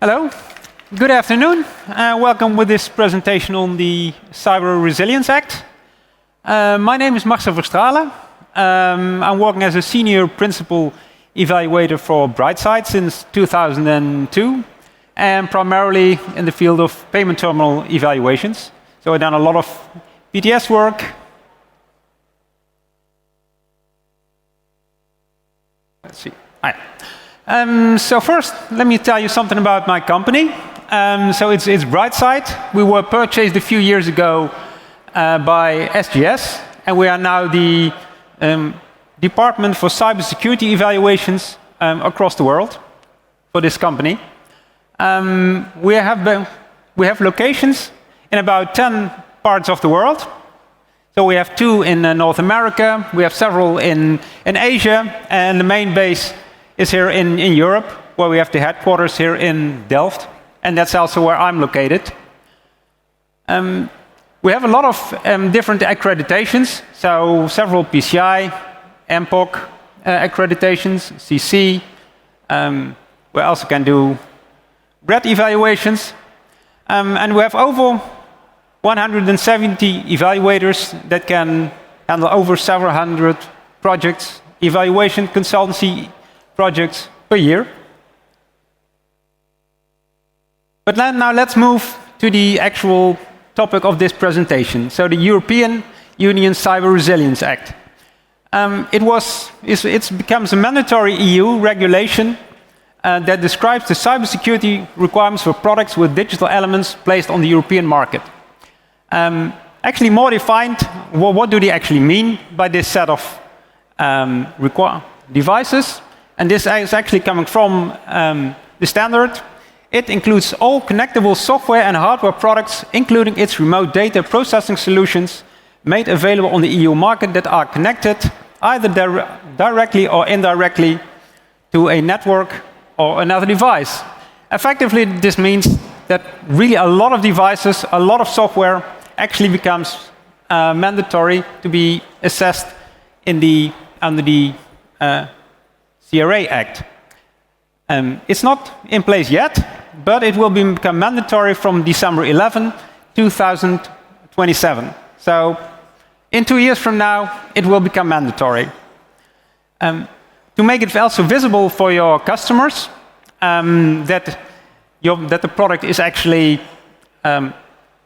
Hello, good afternoon. Welcome with this presentation on the Cyber Resilience Act. My name is Marcel Verstraelen. I'm working as a senior principal evaluator for Brightsight since 2002, and primarily in the field of payment terminal evaluations. So I've done a lot of PTS work. Let's see. So first, let me tell you something about my company. So it's Brightsight. We were purchased a few years ago by SGS, and we are now the Department for Cybersecurity Evaluations across the world for this company. We have locations in about 10 parts of the world. So we have 2 in North America, we have several in Asia, and the main base is here in Europe, where we have the headquarters here in Delft, and that's also where I'm located. We have a lot of different accreditations, so several PCI, MPOC accreditations, CC. We also can do RED evaluations, and we have over 170 evaluators that can handle over several hundred projects, evaluation consultancy projects per year. But now let's move to the actual topic of this presentation. So the European Union Cyber Resilience Act. It becomes a mandatory EU regulation that describes the cybersecurity requirements for products with digital elements placed on the European market. Actually, more defined, what do they actually mean by this set of devices? And this is actually coming from the standard. It includes all connectable software and hardware products, including its remote data processing solutions, made available on the EU market that are connected either directly or indirectly to a network or another device. Effectively, this means that really a lot of devices, a lot of software actually becomes mandatory to be assessed under the CRA Act. It's not in place yet, but it will become mandatory from December 11, 2027. So in 2 years from now, it will become mandatory. To make it also visible for your customers that the product is actually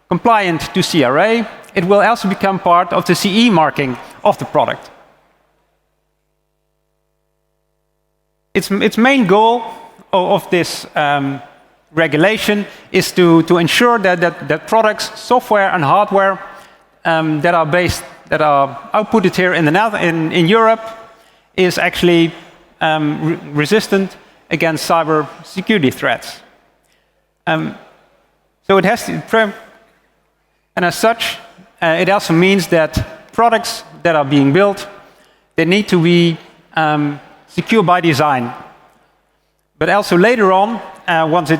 compliant to CRA, it will also become part of the CE marking of the product. Its main goal of this regulation is to ensure that products, software and hardware that are outputted here in Europe is actually resistant against cyber security threats. So it has to, and as such, it also means that products that are being built, they need to be secure by design. But also later on, once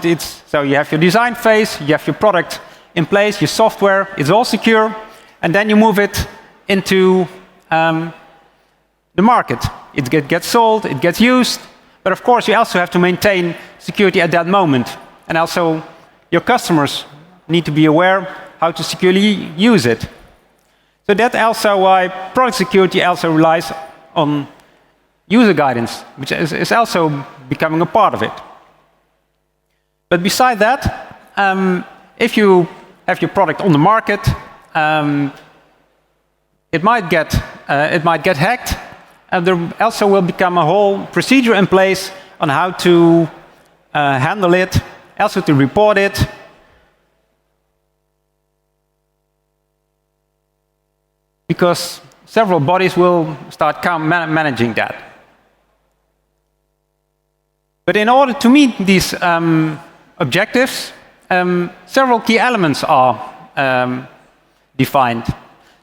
so you have your design phase, you have your product in place, your software is all secure, and then you move it into the market. It gets sold, it gets used, but of course you also have to maintain security at that moment. And also your customers need to be aware how to securely use it. So that's also why product security also relies on user guidance, which is also becoming a part of it. But beside that, if you have your product on the market, it might get hacked, and there also will become a whole procedure in place on how to handle it, also to report it. Because several bodies will start managing that. But in order to meet these objectives, several key elements are defined.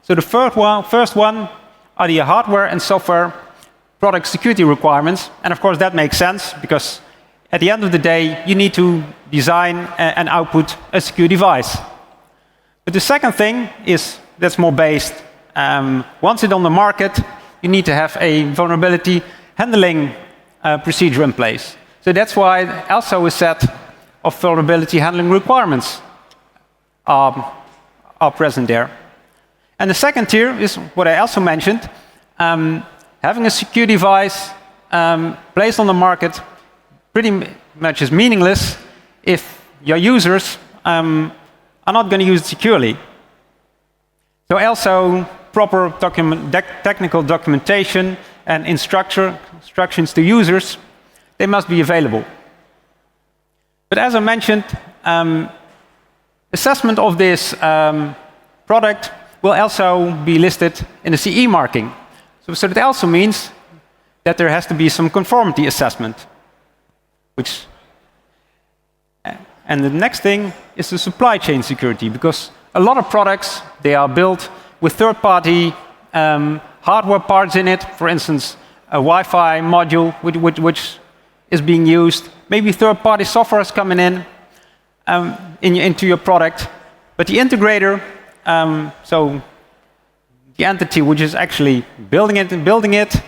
So the first one are the hardware and software product security requirements. And of course that makes sense, because at the end of the day, you need to design and output a secure device. But the second thing is that's more based. Once it's on the market, you need to have a vulnerability handling procedure in place. So that's why also is set of vulnerability handling requirements are present there. And the second tier is what I also mentioned. Having a secure device placed on the market pretty much is meaningless if your users are not going to use it securely. So also proper technical documentation and instructions to users, they must be available. But as I mentioned, assessment of this product will also be listed in the CE marking. So that also means that there has to be some conformity assessment. And the next thing is the supply chain security, because a lot of products, they are built with third-party hardware parts in it. For instance, a Wi-Fi module which is being used. Maybe third-party software is coming into your product. But the integrator, so the entity which is actually building it,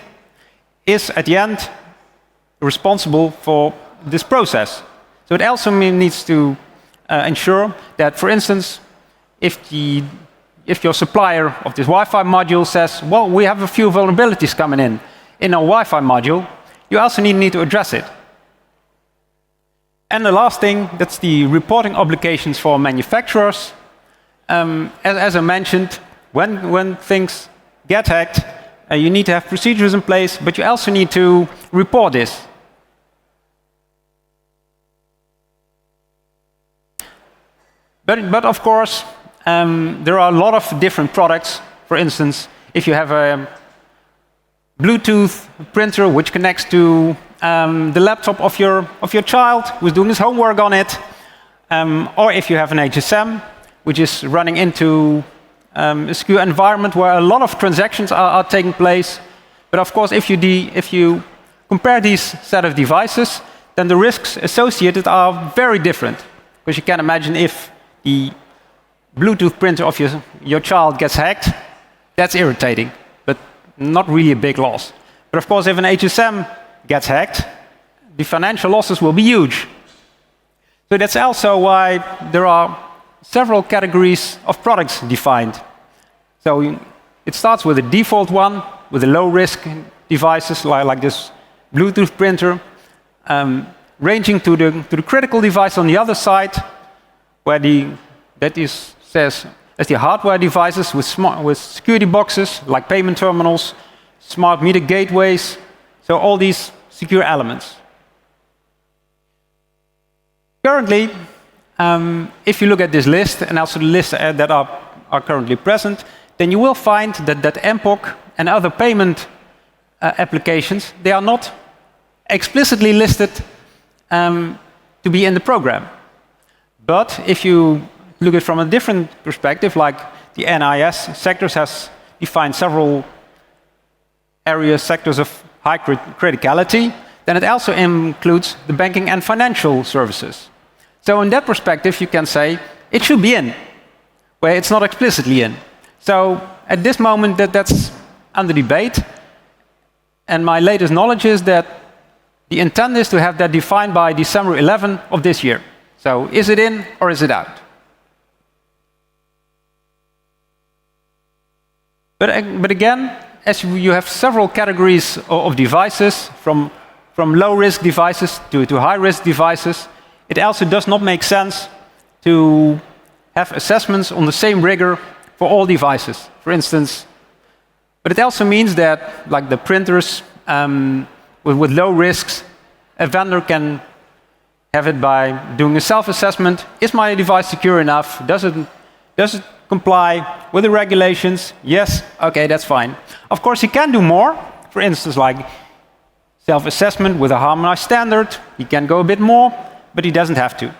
is at the end responsible for this process. So it also needs to ensure that, for instance, if your supplier of this Wi-Fi module says, well, we have a few vulnerabilities coming in our Wi-Fi module, you also need to address it. And the last thing, that's the reporting obligations for manufacturers. As I mentioned, when things get hacked, you need to have procedures in place, but you also need to report this. But of course, there are a lot of different products. For instance, if you have a Bluetooth printer which connects to the laptop of your child who's doing his homework on it, or if you have an HSM which is running into a secure environment where a lot of transactions are taking place. But of course, if you compare these set of devices, then the risks associated are very different. Because you can imagine if the Bluetooth printer of your child gets hacked, that's irritating, but not really a big loss. But of course, if an HSM gets hacked, the financial losses will be huge. So that's also why there are several categories of products defined. So it starts with a default one, with the low-risk devices like this Bluetooth printer, ranging to the critical device on the other side, where says as the hardware devices with security boxes like payment terminals, smart meter gateways, so all these secure elements. Currently, if you look at this list and also the lists that are currently present, then you will find that MPOC and other payment applications, they are not explicitly listed to be in the program. But if you look at it from a different perspective, like the NIS sectors has defined several sectors of high criticality, then it also includes the banking and financial services. So in that perspective, you can say it should be in, where it's not explicitly in. So at this moment, that's under debate. And my latest knowledge is that the intent is to have that defined by December 11 of this year. So is it in or is it out? But again, as you have several categories of devices, from low-risk devices to high-risk devices, it also does not make sense to have assessments on the same rigor for all devices. For instance, but it also means that, like the printers with low risks, a vendor can have it by doing a self-assessment. Is my device secure enough? Does it comply with the regulations? Yes, okay, that's fine. Of course, he can do more. For instance, like self-assessment with a harmonized standard. He can go a bit more, but he doesn't have to.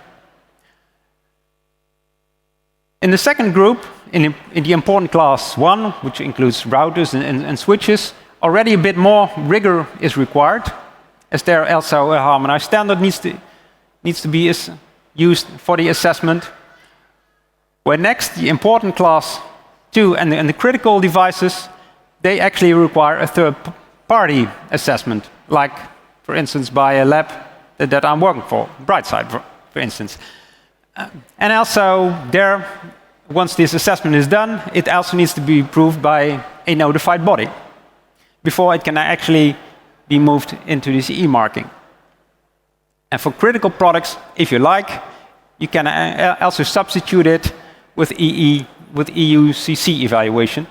In the second group, in the important class 1, which includes routers and switches, already a bit more rigor is required, as there also a harmonized standard needs to be used for the assessment. Where next, the important class 2 and the critical devices, they actually require a third-party assessment, like, for instance, by a lab that I'm working for, Brightsight, for for instance. And also there, once this assessment is done, it also needs to be approved by a notified body before it can actually be moved into the CE marking. And for critical products, if you like, you can also substitute it with EU CC evaluation.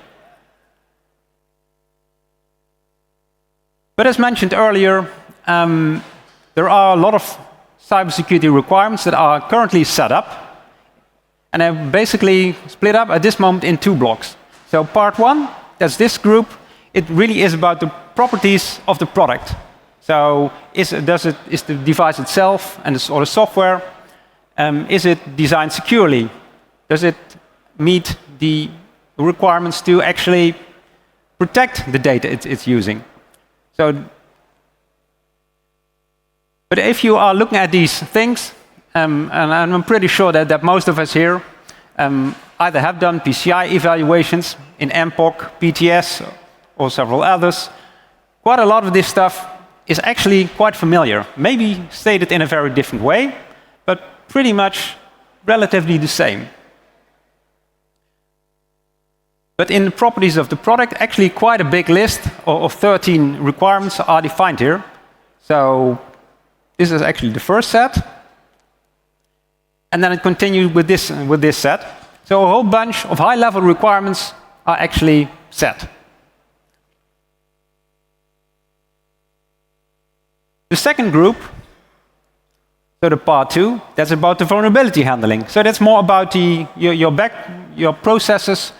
But as mentioned earlier, there are a lot of cybersecurity requirements that are currently set up, and they're basically split up at this moment in 2 blocks. So part 1, that's this group. It really is about the properties of the product. So is the device itself and or the software, is it designed securely? Does it meet the requirements to actually protect the data it's using? So, but if you are looking at these things, and I'm pretty sure that most of us here either have done PCI evaluations in MPOC, PTS, or several others, quite a lot of this stuff is actually quite familiar. Maybe stated in a very different way, but pretty much relatively the same. But in the properties of the product, actually quite a big list of 13 requirements are defined here. So this is actually the first set. And then it continues with this set. So a whole bunch of high-level requirements are actually set. The second group, so the part 2, that's about the vulnerability handling. So that's more about your processes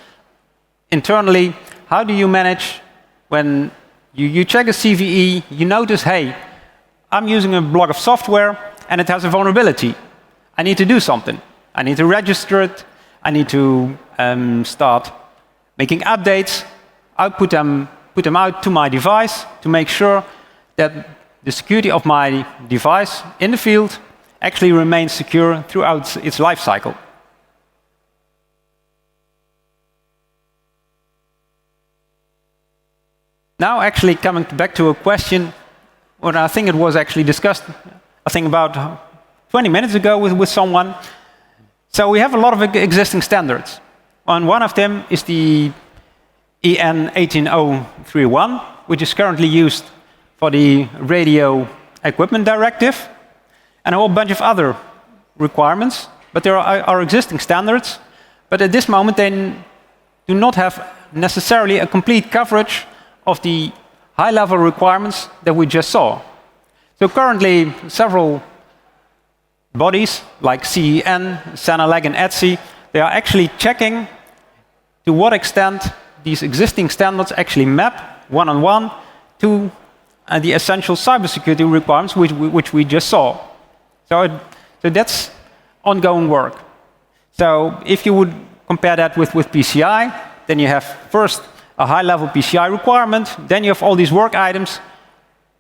internally. How do you manage when you check a CVE, you notice, hey, I'm using a block of software and it has a vulnerability. I need to do something. I need to register it. I need to start making updates, put them out to my device to make sure that the security of my device in the field actually remains secure throughout its life cycle. Now actually coming back to a question, what I think it was actually discussed, I think about 20 minutes ago with someone. So we have a lot of existing standards. And one of them is the EN 18031, which is currently used for the Radio Equipment Directive, and a whole bunch of other requirements. But there are existing standards, but at this moment they do not have necessarily a complete coverage of the high-level requirements that we just saw. So currently, several bodies like CEN, Senaleg, and ETSI, they are actually checking to what extent these existing standards actually map one-on-one to the essential cybersecurity requirements which we just saw. So that's ongoing work. So if you would compare that with PCI, then you have first a high-level PCI requirement, then you have all these work items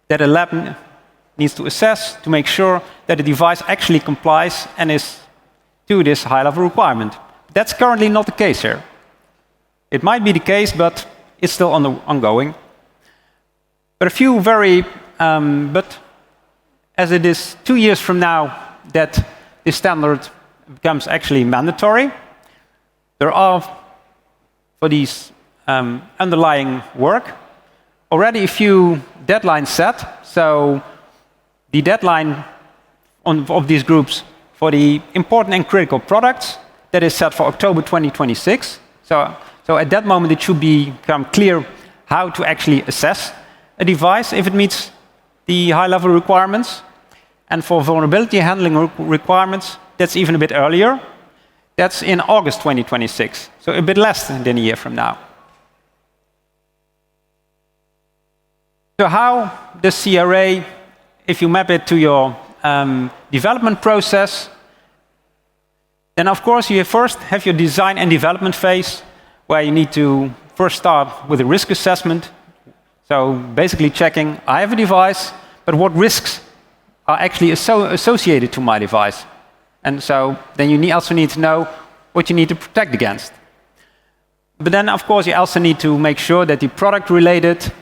that a lab needs to assess to make sure that the device actually complies and is to this high-level requirement. That's currently not the case here. It might be the case, but it's still ongoing. But a few but as it is 2 years from now that this standard becomes actually mandatory, there are, for these underlying work, already a few deadlines set. So the deadline of these groups for the important and critical products, that is set for October 2026. So at that moment it should become clear how to actually assess a device if it meets the high-level requirements. And for vulnerability handling requirements, that's even a bit earlier. That's in August 2026, so a bit less than a year from now. So how does CRA, if you map it to your development process, then of course you first have your design and development phase, where you need to first start with a risk assessment. So basically checking, I have a device, but what risks are actually associated to my device? And so then you also need to know what you need to protect against. But then of course you also need to make sure that the product-related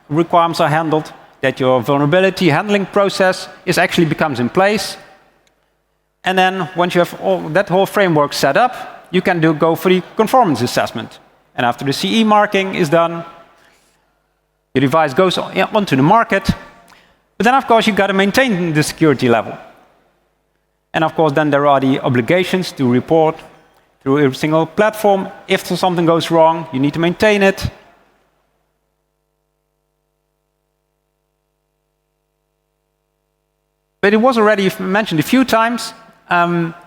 requirements are handled, that your vulnerability handling process actually becomes in place, And then once you have that whole framework set up, you can go for the conformance assessment. And after the CE marking is done, your device goes onto the market. But then, of course, you've got to maintain the security level. And of course, then there are the obligations to report through every single platform. If something goes wrong, you need to maintain it. But it was already mentioned a few times.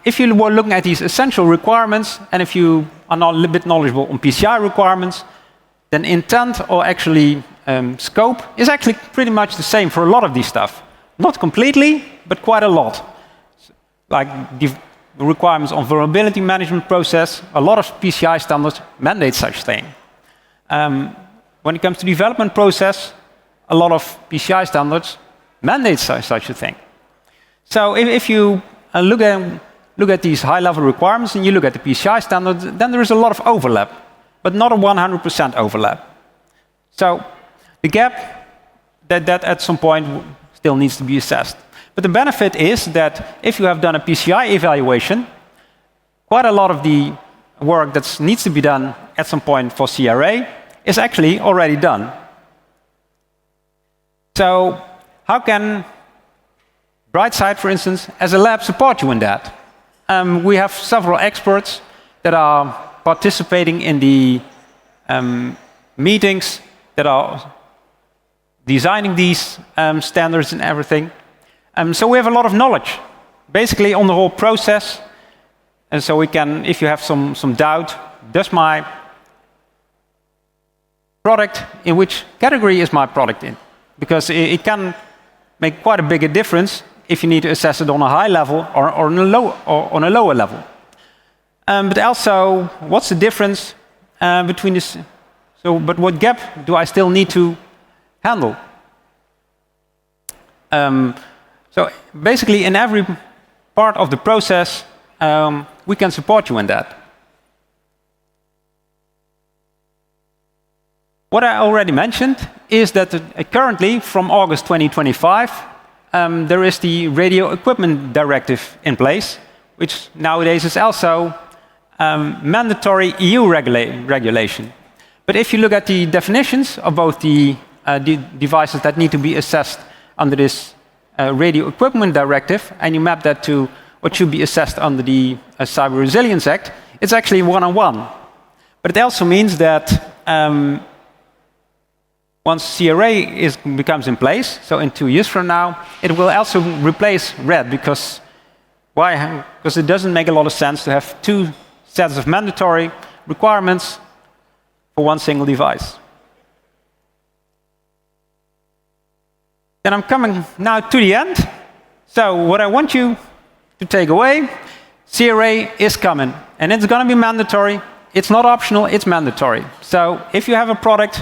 If you were looking at these essential requirements, and if you are not a little bit knowledgeable on PCI requirements, then intent or actually scope is actually pretty much the same for a lot of these stuff. Not completely, but quite a lot. Like the requirements on vulnerability management process, a lot of PCI standards mandate such thing. When it comes to development process, a lot of PCI standards mandate such a thing. So if you look at these high-level requirements and you look at the PCI standards, then there is a lot of overlap, but not a 100% overlap. So the gap, that at some point still needs to be assessed. But the benefit is that if you have done a PCI evaluation, quite a lot of the work that needs to be done at some point for CRA is actually already done. So how can Brightsight, for instance, as a lab, support you in that? We have several experts that are participating in the meetings that are designing these standards and everything. So we have a lot of knowledge, basically on the whole process. And so we can, if you have some doubt, does my product, in which category is my product in? Because it can make quite a bigger difference if you need to assess it on a high level or on a lower level. But also, what's the difference between this? But what gap do I still need to handle? So basically, in every part of the process, we can support you in that. What I already mentioned is that currently, from August 2025, there is the Radio Equipment Directive in place, which nowadays is also mandatory EU regulation. But if you look at the definitions of both the devices that need to be assessed under this Radio Equipment Directive, and you map that to what should be assessed under the Cyber Resilience Act, it's actually one-on-one. But it also means that once CRA becomes in place, so in 2 years from now, it will also replace RED. Because why? Because it doesn't make a lot of sense to have two sets of mandatory requirements for one single device. And I'm coming now to the end. So what I want you to take away, CRA is coming, and it's going to be mandatory. It's not optional, it's mandatory. So if you have a product,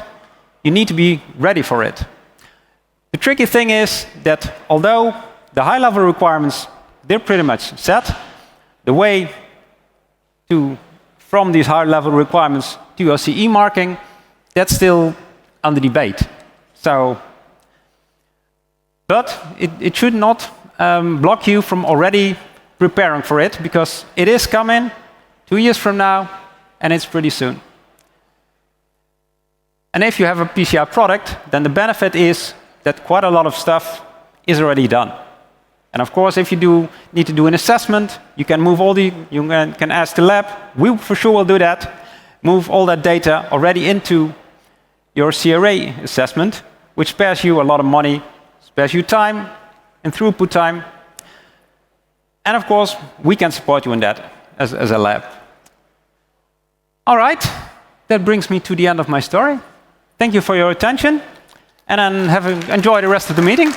you need to be ready for it. The tricky thing is that although the high-level requirements, they're pretty much set, the way from these high-level requirements to your CE marking, that's still under debate. So, but it should not block you from already preparing for it, because it is coming 2 years from now, and it's pretty soon. And if you have a PCI product, then the benefit is that quite a lot of stuff is already done. And of course, if you need to do an assessment, you can move you can ask the lab, we for sure will do that, move all that data already into your CRA assessment, which spares you a lot of money, spares you time and throughput time. And of course, we can support you in that as a lab. All right, that brings me to the end of my story. Thank you for your attention, and then enjoy the rest of the meeting.